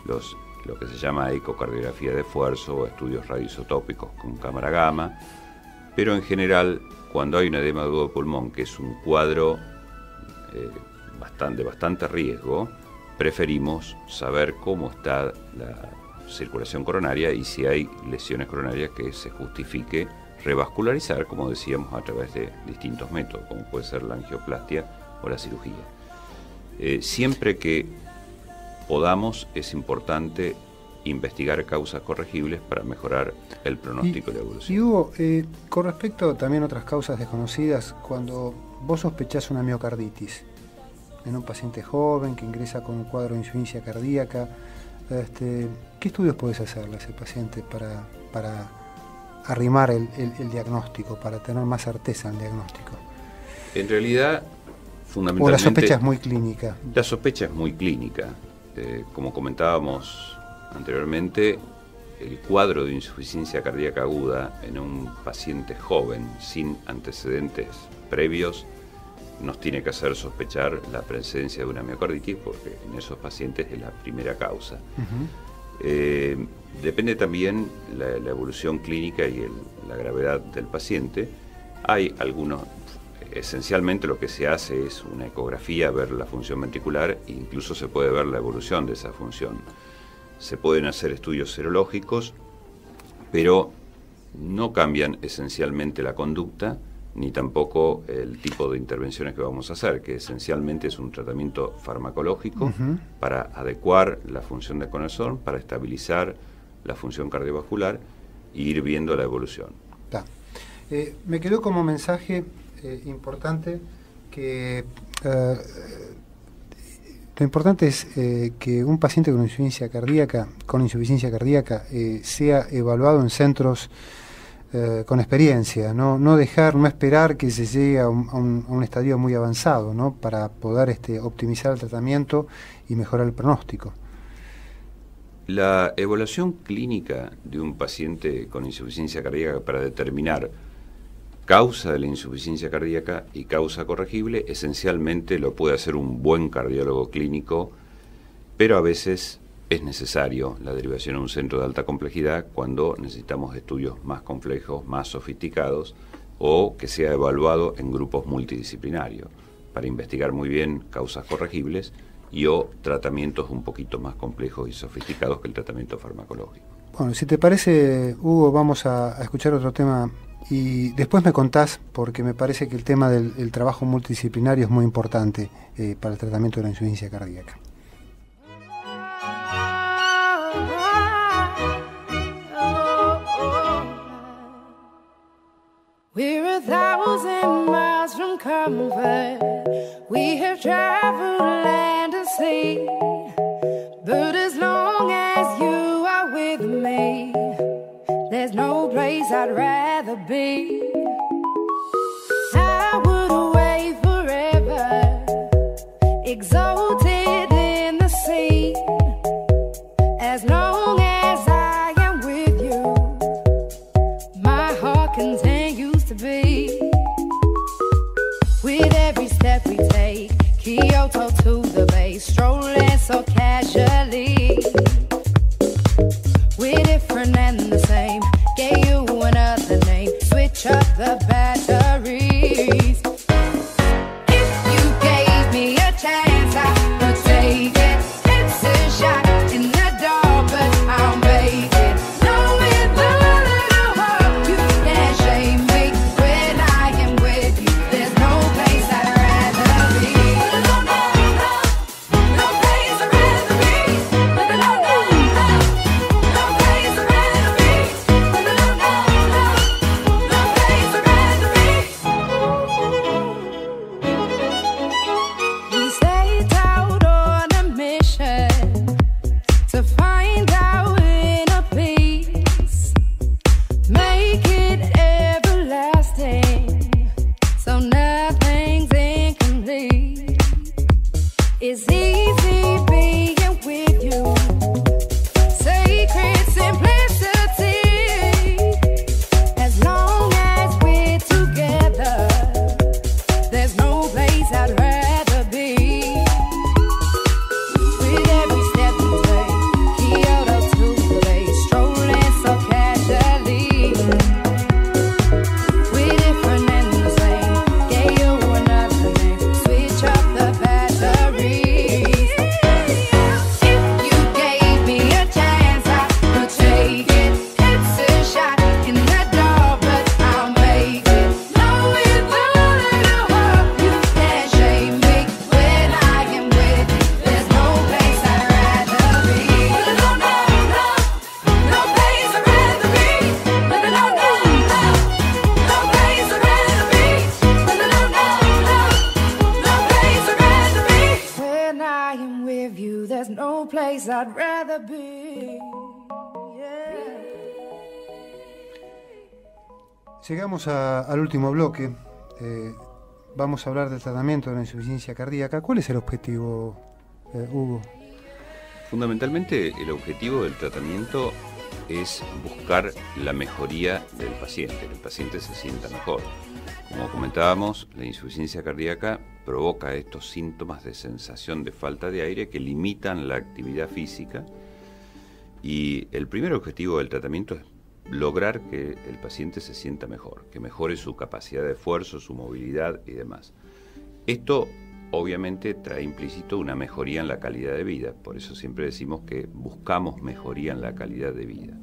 lo que se llama ecocardiografía de esfuerzo o estudios radioisotópicos con cámara gamma. Pero en general, cuando hay un edema agudo de pulmón, que es un cuadro de bastante riesgo, preferimos saber cómo está la circulación coronaria y si hay lesiones coronarias que se justifique revascularizar, como decíamos, a través de distintos métodos, como puede ser la angioplastia o la cirugía. Siempre que podamos, es importante investigar causas corregibles para mejorar el pronóstico de evolución. Y Hugo, con respecto también a otras causas desconocidas, cuando vos sospechás una miocarditis en un paciente joven que ingresa con un cuadro de insuficiencia cardíaca, ¿qué estudios podés hacerle a ese paciente para arrimar el diagnóstico, para tener más certeza en el diagnóstico? En realidad, fundamentalmente... ¿O la sospecha es muy clínica? La sospecha es muy clínica. Como comentábamos anteriormente, el cuadro de insuficiencia cardíaca aguda en un paciente joven sin antecedentes previos nos tiene que hacer sospechar la presencia de una miocarditis, porque en esos pacientes es la primera causa. Depende también la evolución clínica y la gravedad del paciente. Hay algunos, esencialmente lo que se hace es una ecografía, ver la función ventricular, e incluso se puede ver la evolución de esa función. Se pueden hacer estudios serológicos, pero no cambian esencialmente la conducta ni tampoco el tipo de intervenciones que vamos a hacer, que esencialmente es un tratamiento farmacológico para adecuar la función del corazón, para estabilizar la función cardiovascular e ir viendo la evolución. Me quedó como mensaje importante que lo importante es que un paciente con insuficiencia cardíaca sea evaluado en centros con experiencia, no esperar que se llegue a un estadio muy avanzado, ¿no? Para poder optimizar el tratamiento y mejorar el pronóstico. La evaluación clínica de un paciente con insuficiencia cardíaca para determinar causa de la insuficiencia cardíaca y causa corregible, esencialmente lo puede hacer un buen cardiólogo clínico, pero a veces es necesario la derivación a un centro de alta complejidad cuando necesitamos estudios más complejos, más sofisticados, o que sea evaluado en grupos multidisciplinarios para investigar muy bien causas corregibles y o tratamientos un poquito más complejos y sofisticados que el tratamiento farmacológico. Bueno, si te parece, Hugo, vamos a escuchar otro tema y después me contás, porque me parece que el tema del trabajo multidisciplinario es muy importante para el tratamiento de la insuficiencia cardíaca. We're 1,000 miles from comfort. We have traveled land and sea. But as long as you are with me, there's no place I'd rather be. I would away forever, exalted in the sea. As long as I am with you, my heart continues to beat. With every step we take, Kyoto to the bay, strolling so casually. We're different and the same, gave you another name, switch up the batteries. If you gave me a chance, I would take it. It's a shot in the dark, but I'll make it. Knowing the little hope, you can't shame me. When I am with you, there's no place I'd rather be. No, no, no, no place I'd rather be. No, no, no, no, no place I'd rather be. No, no, no, no, no place I'd rather be. We set out on a mission to find our inner peace, make it everlasting, so nothing's incomplete. It's easy being with you, sacred simplicity. As long as we're together, there's no place I'd rather be. With every step we take, Kyoto to the bay, strolling so casually. We're different and the same, gave you another name, switch up the batteries. If you gave me a chance, I would take it. It's a shot in the dark, but I'll make it. Knowing the little hope, you can't shame me. When I am with you, there's no place I'd rather be. No, no, no, no place I'd rather be. No, no, no, no, no place I'd rather be. No, no, no, no, no place I'd rather be. When I am with you, there's no place I'd rather be. Yeah. Llegamos al último bloque. Vamos a hablar del tratamiento de la insuficiencia cardíaca. ¿Cuál es el objetivo, Hugo? Fundamentalmente, el objetivo del tratamiento es buscar la mejoría del paciente, que el paciente se sienta mejor. Como comentábamos, la insuficiencia cardíaca provoca estos síntomas de sensación de falta de aire que limitan la actividad física, y el primer objetivo del tratamiento es lograr que el paciente se sienta mejor, que mejore su capacidad de esfuerzo, su movilidad y demás. Esto obviamente trae implícito una mejoría en la calidad de vida, por eso siempre decimos que buscamos mejoría en la calidad de vida.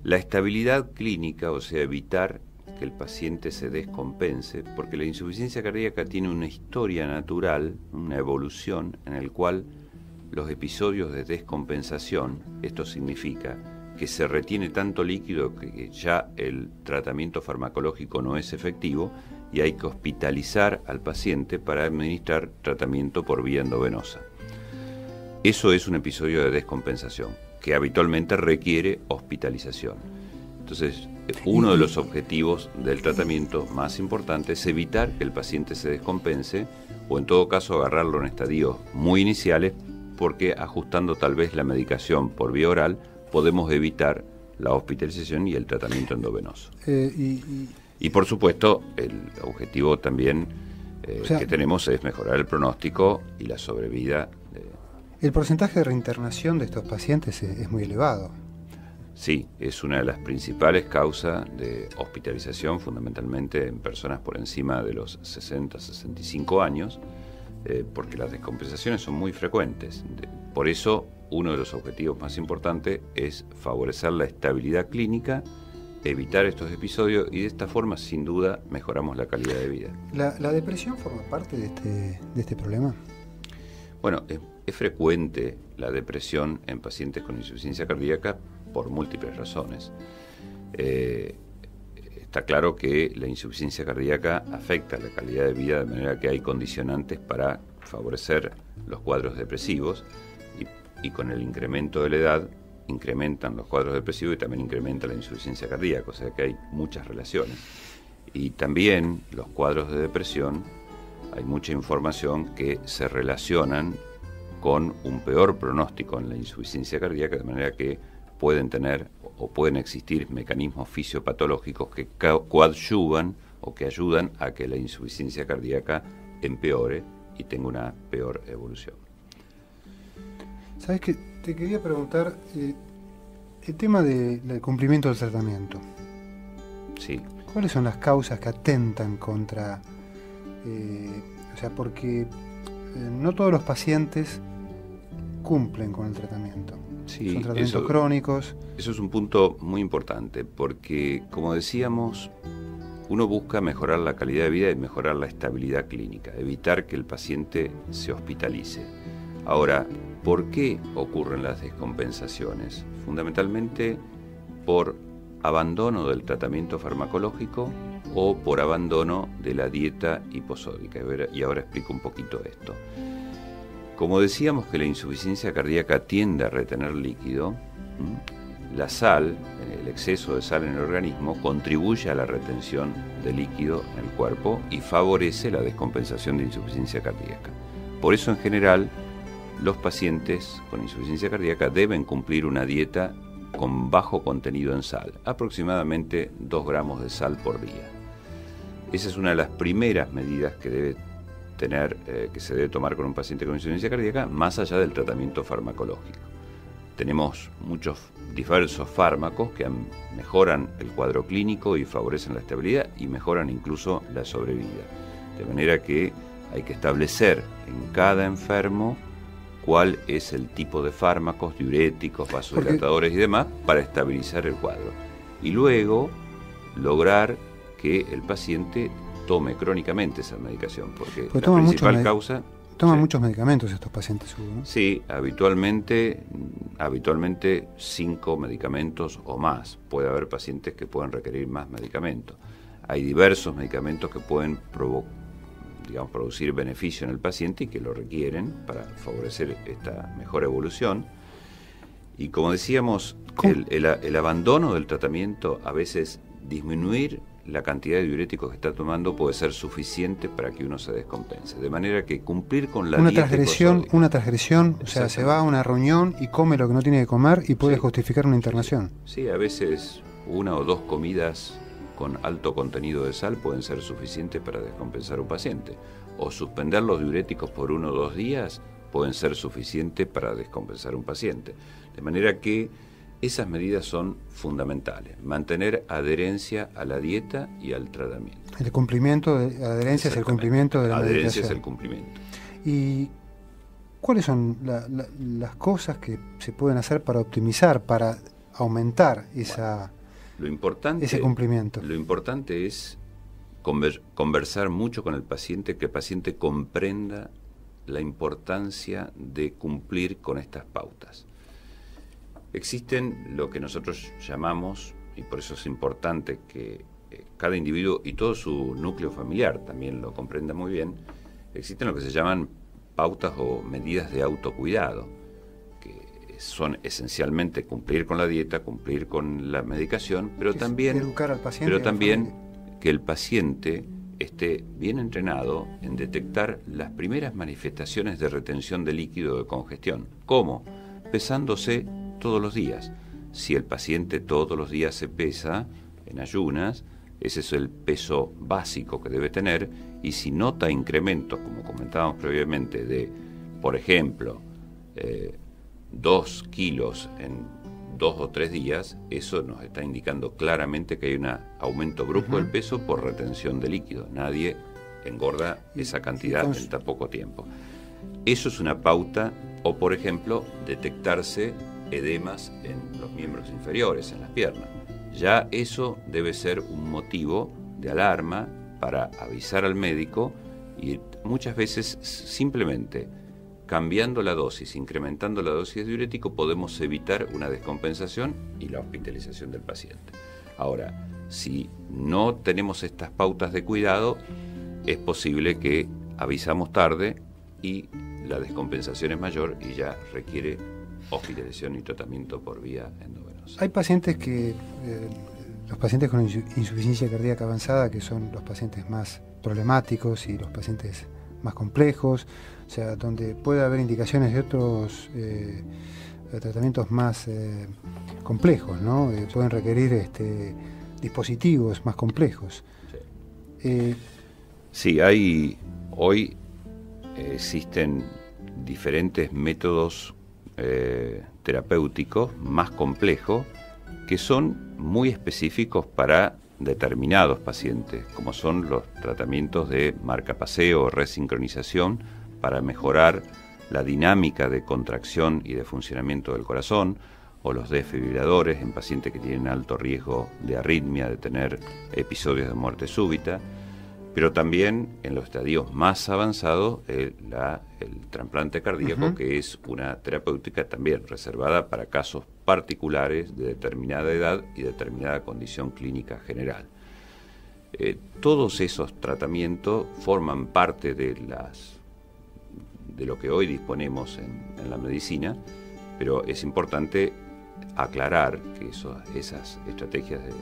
La estabilidad clínica, o sea, evitar que el paciente se descompense, porque la insuficiencia cardíaca tiene una historia natural, una evolución en el cual los episodios de descompensación, esto significa que se retiene tanto líquido que ya el tratamiento farmacológico no es efectivo y hay que hospitalizar al paciente para administrar tratamiento por vía endovenosa. Eso es un episodio de descompensación que habitualmente requiere hospitalización. Entonces, uno de los objetivos del tratamiento más importante es evitar que el paciente se descompense o en todo caso agarrarlo en estadios muy iniciales, porque ajustando tal vez la medicación por vía oral podemos evitar la hospitalización y el tratamiento endovenoso. Y por supuesto, el objetivo también que tenemos es mejorar el pronóstico y la sobrevida. El porcentaje de reinternación de estos pacientes es muy elevado. Sí, es una de las principales causas de hospitalización, fundamentalmente en personas por encima de los 60-65 años, porque las descompensaciones son muy frecuentes. Por eso, uno de los objetivos más importantes es favorecer la estabilidad clínica, evitar estos episodios y de esta forma, sin duda, mejoramos la calidad de vida. ¿La depresión forma parte de este problema? Bueno, es frecuente la depresión en pacientes con insuficiencia cardíaca por múltiples razones. Está claro que la insuficiencia cardíaca afecta la calidad de vida de manera que hay condicionantes para favorecer los cuadros depresivos y con el incremento de la edad incrementan los cuadros depresivos y también incrementa la insuficiencia cardíaca, o sea que hay muchas relaciones. Y también los cuadros de depresión, hay mucha información que se relacionan con un peor pronóstico en la insuficiencia cardíaca, de manera que pueden tener o pueden existir mecanismos fisiopatológicos que coadyuvan o que ayudan a que la insuficiencia cardíaca empeore y tenga una peor evolución. ¿Sabes qué? Te quería preguntar el tema del cumplimiento del tratamiento. Sí. ¿Cuáles son las causas que atentan contra... porque no todos los pacientes cumplen con el tratamiento. Sí, son tratamientos crónicos. Eso es un punto muy importante, porque, como decíamos, uno busca mejorar la calidad de vida y mejorar la estabilidad clínica, evitar que el paciente se hospitalice. Ahora, ¿por qué ocurren las descompensaciones? Fundamentalmente por abandono del tratamiento farmacológico o por abandono de la dieta hiposódica. Y ahora explico un poquito esto. Como decíamos que la insuficiencia cardíaca tiende a retener líquido, la sal, el exceso de sal en el organismo, contribuye a la retención de líquido en el cuerpo y favorece la descompensación de insuficiencia cardíaca. Por eso, en general, los pacientes con insuficiencia cardíaca deben cumplir una dieta con bajo contenido en sal, aproximadamente 2 gramos de sal por día. Esa es una de las primeras medidas que que se debe tomar con un paciente con insuficiencia cardíaca, más allá del tratamiento farmacológico. Tenemos muchos diversos fármacos que mejoran el cuadro clínico y favorecen la estabilidad y mejoran incluso la sobrevida. De manera que hay que establecer en cada enfermo cuál es el tipo de fármacos, diuréticos, vasodilatadores y demás para estabilizar el cuadro. Y luego lograr que el paciente tome crónicamente esa medicación, porque la principal causa... Toman muchos medicamentos estos pacientes, Hugo, ¿no? Sí, habitualmente 5 medicamentos o más. Puede haber pacientes que pueden requerir más medicamentos. Hay diversos medicamentos que pueden producir beneficio en el paciente y que lo requieren para favorecer esta mejor evolución. Y como decíamos, el abandono del tratamiento, a veces disminuir la cantidad de diuréticos que está tomando puede ser suficiente para que uno se descompense. De manera que cumplir con la dieta una transgresión, o sea, se va a una reunión y come lo que no tiene que comer y puede justificar una internación. Sí, a veces 1 o 2 comidas con alto contenido de sal pueden ser suficientes para descompensar a un paciente. O suspender los diuréticos por 1 o 2 días pueden ser suficientes para descompensar a un paciente. De manera que esas medidas son fundamentales. Mantener adherencia a la dieta y al tratamiento. El cumplimiento de adherencia es el cumplimiento de la medicación. Adherencia es el cumplimiento. ¿Y cuáles son las cosas que se pueden hacer para optimizar, para aumentar Lo importante, ese cumplimiento? Lo importante es conversar mucho con el paciente, que el paciente comprenda la importancia de cumplir con estas pautas. Existen lo que nosotros llamamos, y por eso es importante que cada individuo y todo su núcleo familiar también lo comprenda muy bien, existen lo que se llaman pautas o medidas de autocuidado, que son esencialmente cumplir con la dieta, cumplir con la medicación, pero también educar al paciente, pero también que el paciente esté bien entrenado en detectar las primeras manifestaciones de retención de líquido o de congestión. ¿Cómo? Pesándose todos los días. Si el paciente todos los días se pesa en ayunas, ese es el peso básico que debe tener, y si nota incrementos, como comentábamos previamente, de, por ejemplo, 2 kilos en 2 o 3 días, eso nos está indicando claramente que hay un aumento brusco del peso por retención de líquido. Nadie engorda esa cantidad en tan poco tiempo. Eso es una pauta, o por ejemplo, detectarse edemas en los miembros inferiores, en las piernas. Ya eso debe ser un motivo de alarma para avisar al médico, y muchas veces simplemente cambiando la dosis, incrementando la dosis de diurético, podemos evitar una descompensación y la hospitalización del paciente. Ahora, si no tenemos estas pautas de cuidado, es posible que avisamos tarde y la descompensación es mayor y ya requiere hospitalización y tratamiento por vía endovenosa. Hay pacientes que, los pacientes con insuficiencia cardíaca avanzada, que son los pacientes más problemáticos y los pacientes más complejos, o sea, donde puede haber indicaciones de otros tratamientos más complejos, ¿no? Pueden requerir dispositivos más complejos. Sí, hoy existen diferentes métodos terapéuticos más complejos que son muy específicos para determinados pacientes, como son los tratamientos de marcapaseo o resincronización para mejorar la dinámica de contracción y de funcionamiento del corazón, o los desfibriladores en pacientes que tienen alto riesgo de arritmia, de tener episodios de muerte súbita, pero también en los estadios más avanzados el trasplante cardíaco, que es una terapéutica también reservada para casos particulares de determinada edad y determinada condición clínica general. Todos esos tratamientos forman parte de lo que hoy disponemos en la medicina, pero es importante aclarar que esas estrategias de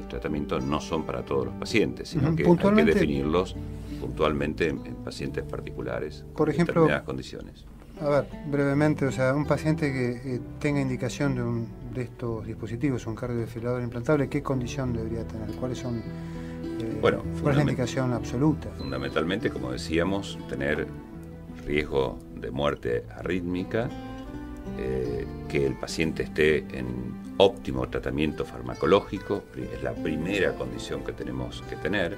tratamiento no son para todos los pacientes, sino que hay que definirlos puntualmente en pacientes particulares, por ejemplo, en determinadas condiciones. A ver, brevemente, o sea, un paciente que tenga indicación de estos dispositivos, un cardiodefibrilador implantable, ¿qué condición debería tener? ¿Cuáles son? ¿Cuál es la indicación absoluta? Fundamentalmente, como decíamos, tener riesgo de muerte arrítmica, que el paciente esté en óptimo tratamiento farmacológico, es la primera condición que tenemos que tener,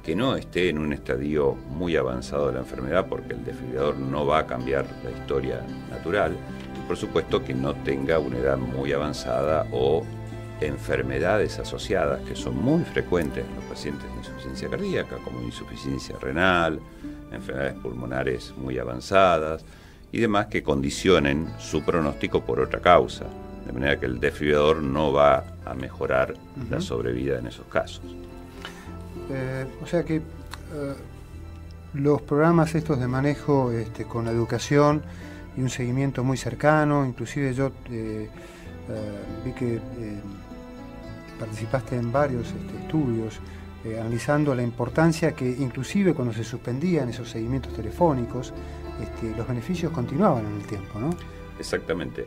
que no esté en un estadio muy avanzado de la enfermedad, porque el desfibrilador no va a cambiar la historia natural, y por supuesto que no tenga una edad muy avanzada o enfermedades asociadas que son muy frecuentes en los pacientes de insuficiencia cardíaca, como insuficiencia renal, enfermedades pulmonares muy avanzadas y demás, que condicionen su pronóstico por otra causa, de manera que el desfibrilador no va a mejorar la sobrevida en esos casos. O sea que los programas estos de manejo con la educación y un seguimiento muy cercano, inclusive yo vi que participaste en varios estudios analizando la importancia que inclusive cuando se suspendían esos seguimientos telefónicos, los beneficios continuaban en el tiempo, ¿no? Exactamente.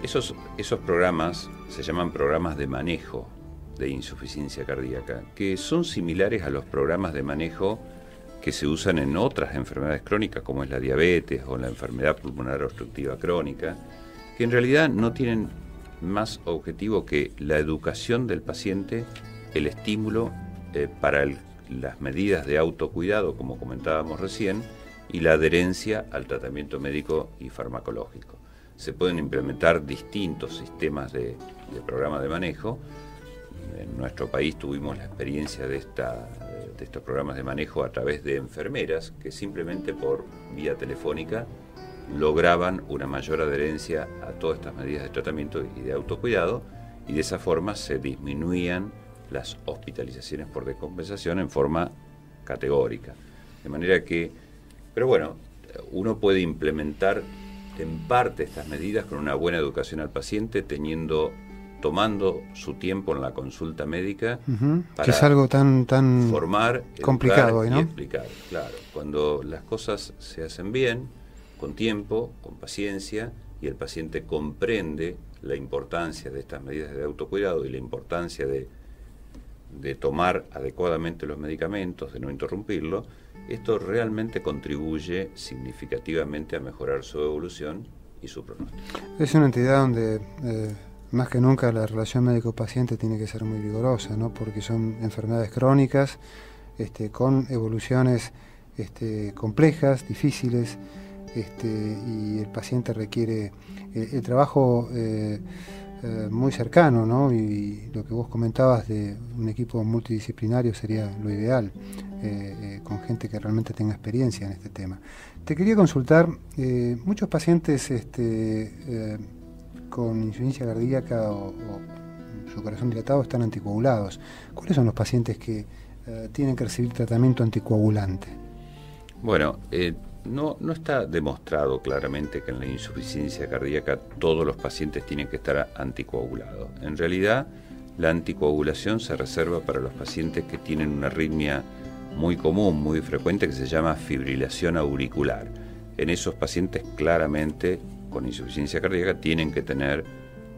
Esos programas se llaman programas de manejo de insuficiencia cardíaca, que son similares a los programas de manejo que se usan en otras enfermedades crónicas, como es la diabetes o la enfermedad pulmonar obstructiva crónica, que en realidad no tienen más objetivo que la educación del paciente, el estímulo para las medidas de autocuidado, como comentábamos recién, y la adherencia al tratamiento médico y farmacológico. se pueden implementar distintos sistemas de programa de manejo. En nuestro país tuvimos la experiencia de estos programas de manejo a través de enfermeras que simplemente por vía telefónica lograban una mayor adherencia a todas estas medidas de tratamiento y de autocuidado, y de esa forma se disminuían las hospitalizaciones por descompensación en forma categórica. De manera que, pero bueno, uno puede implementar en parte estas medidas con una buena educación al paciente, tomando su tiempo en la consulta médica, para que es algo tan formar, complicado, educar, ¿no? Y explicar. Claro, cuando las cosas se hacen bien, con tiempo, con paciencia, y el paciente comprende la importancia de estas medidas de autocuidado y la importancia de tomar adecuadamente los medicamentos, de no interrumpirlo, esto realmente contribuye significativamente a mejorar su evolución y su pronóstico. Es una entidad donde más que nunca la relación médico-paciente tiene que ser muy vigorosa, ¿no? Porque son enfermedades crónicas, con evoluciones complejas, difíciles, y el paciente requiere el trabajo muy cercano, ¿no? Y lo que vos comentabas de un equipo multidisciplinario sería lo ideal, con gente que realmente tenga experiencia en este tema. Te quería consultar, muchos pacientes con insuficiencia cardíaca o su corazón dilatado están anticoagulados. ¿Cuáles son los pacientes que tienen que recibir tratamiento anticoagulante? Bueno, no está demostrado claramente que en la insuficiencia cardíaca todos los pacientes tienen que estar anticoagulados. En realidad, la anticoagulación se reserva para los pacientes que tienen una arritmia muy común, muy frecuente, que se llama fibrilación auricular. En esos pacientes claramente con insuficiencia cardíaca tienen que tener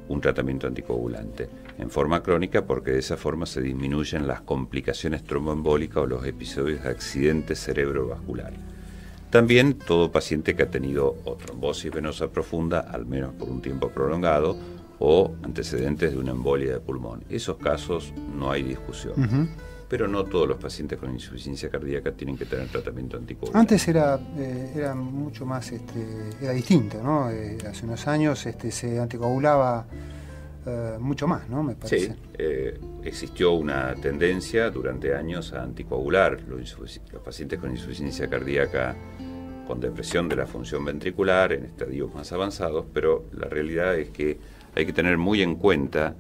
un tratamiento anticoagulante en forma crónica, porque de esa forma se disminuyen las complicaciones tromboembólicas o los episodios de accidente cerebrovascular. También todo paciente que ha tenido o trombosis venosa profunda, al menos por un tiempo prolongado, o antecedentes de una embolia de pulmón. Esos casos no hay discusión. Pero no todos los pacientes con insuficiencia cardíaca tienen que tener tratamiento anticoagulante. Antes era mucho más, era distinto, ¿no? Hace unos años se anticoagulaba mucho más, ¿no? Me parece. Sí, existió una tendencia durante años a anticoagular los pacientes con insuficiencia cardíaca con depresión de la función ventricular en estadios más avanzados, pero la realidad es que hay que tener muy en cuenta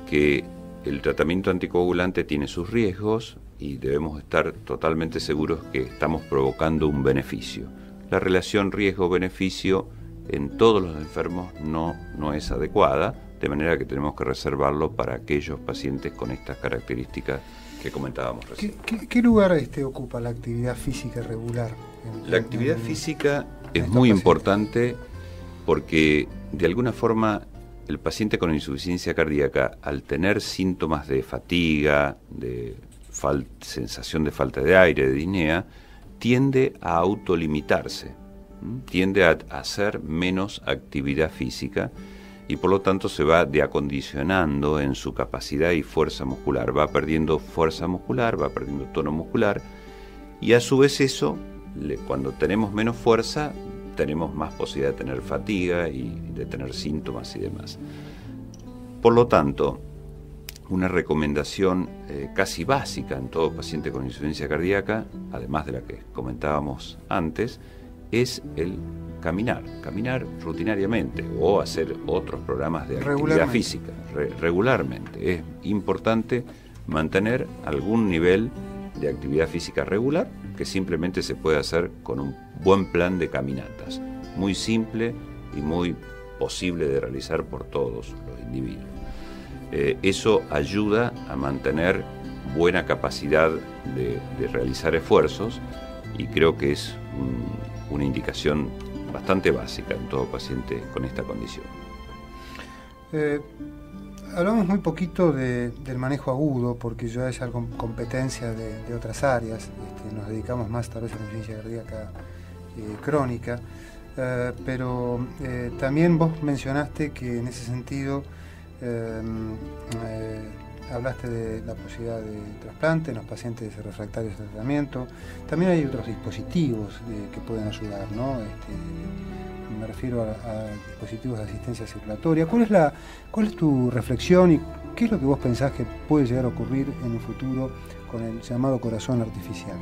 que el tratamiento anticoagulante tiene sus riesgos y debemos estar totalmente seguros que estamos provocando un beneficio. La relación riesgo-beneficio en todos los enfermos no es adecuada, de manera que tenemos que reservarlo para aquellos pacientes con estas características que comentábamos recién. ¿Qué lugar ocupa la actividad física regular? La actividad física es muy importante porque de alguna forma el paciente con insuficiencia cardíaca, al tener síntomas de fatiga, de sensación de falta de aire, de disnea, tiende a autolimitarse, tiende a hacer menos actividad física y por lo tanto se va deacondicionando en su capacidad y fuerza muscular, va perdiendo fuerza muscular, va perdiendo tono muscular, y a su vez eso, cuando tenemos menos fuerza, tenemos más posibilidad de tener fatiga y de tener síntomas y demás. Por lo tanto, una recomendación casi básica en todo paciente con insuficiencia cardíaca, además de la que comentábamos antes, es el caminar rutinariamente o hacer otros programas de actividad física regularmente. Es importante mantener algún nivel de actividad física regular, que simplemente se puede hacer con un buen plan de caminatas, muy simple y muy posible de realizar por todos los individuos. Eso ayuda a mantener buena capacidad de realizar esfuerzos y creo que es una indicación bastante básica en todo paciente con esta condición. Hablamos muy poquito del manejo agudo, porque ya es algo competencia de otras áreas. Nos dedicamos más tal vez a la insuficiencia cardíaca crónica, pero también vos mencionaste que en ese sentido hablaste de la posibilidad de trasplante en los pacientes refractarios al tratamiento. También hay otros dispositivos que pueden ayudar, ¿no? Me refiero a dispositivos de asistencia circulatoria. ¿Cuál es tu reflexión y qué es lo que vos pensás que puede llegar a ocurrir en un futuro con el llamado corazón artificial?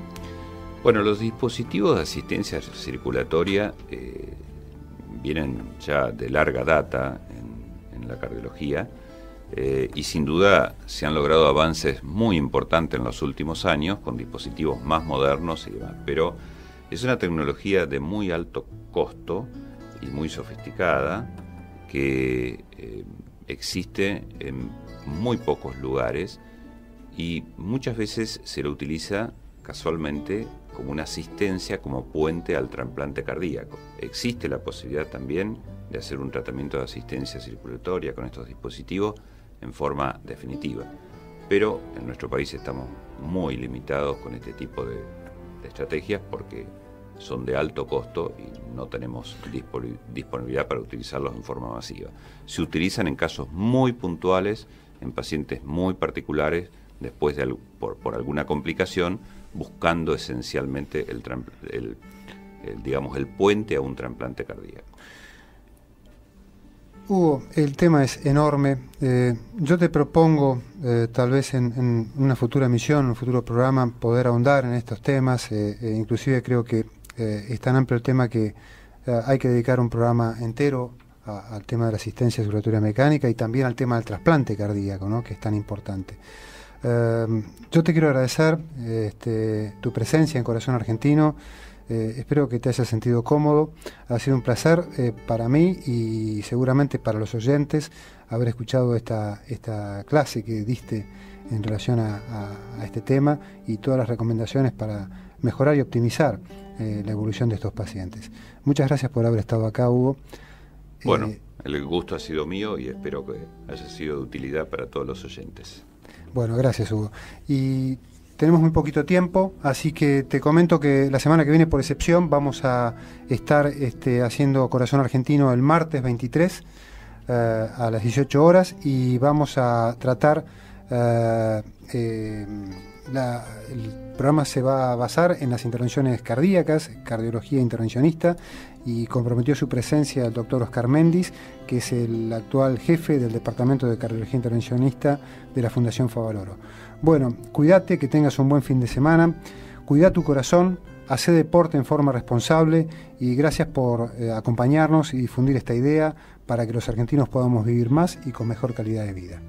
Bueno, los dispositivos de asistencia circulatoria vienen ya de larga data en la cardiología y sin duda se han logrado avances muy importantes en los últimos años con dispositivos más modernos y demás, pero es una tecnología de muy alto costo y muy sofisticada que existe en muy pocos lugares y muchas veces se lo utiliza casualmente como una asistencia, como puente al trasplante cardíaco. Existe la posibilidad también de hacer un tratamiento de asistencia circulatoria con estos dispositivos en forma definitiva, pero en nuestro país estamos muy limitados con este tipo de estrategias porque son de alto costo y no tenemos disponibilidad para utilizarlos en forma masiva. Se utilizan en casos muy puntuales, en pacientes muy particulares, después de por alguna complicación, buscando esencialmente el puente a un trasplante cardíaco. Hugo, el tema es enorme. Yo te propongo, tal vez en una futura misión, un futuro programa, poder ahondar en estos temas. Inclusive creo que es tan amplio el tema que hay que dedicar un programa entero al tema de la asistencia circulatoria mecánica y también al tema del trasplante cardíaco, ¿no?, que es tan importante. Yo te quiero agradecer tu presencia en Corazón Argentino. Espero que te hayas sentido cómodo. Ha sido un placer para mí y seguramente para los oyentes haber escuchado esta clase que diste en relación a este tema y todas las recomendaciones para mejorar y optimizar la evolución de estos pacientes. Muchas gracias por haber estado acá, Hugo. Bueno, el gusto ha sido mío y espero que haya sido de utilidad para todos los oyentes. Bueno, gracias, Hugo. Y tenemos muy poquito tiempo, así que te comento que la semana que viene, por excepción, vamos a estar haciendo Corazón Argentino el martes 23 a las 18 horas y vamos a tratar, el programa se va a basar en las intervenciones cardíacas, cardiología intervencionista, y comprometió su presencia el doctor Oscar Méndez, que es el actual jefe del Departamento de Cardiología Intervencionista de la Fundación Favaloro. Bueno, cuídate, que tengas un buen fin de semana, cuida tu corazón, hace deporte en forma responsable y gracias por acompañarnos y difundir esta idea para que los argentinos podamos vivir más y con mejor calidad de vida.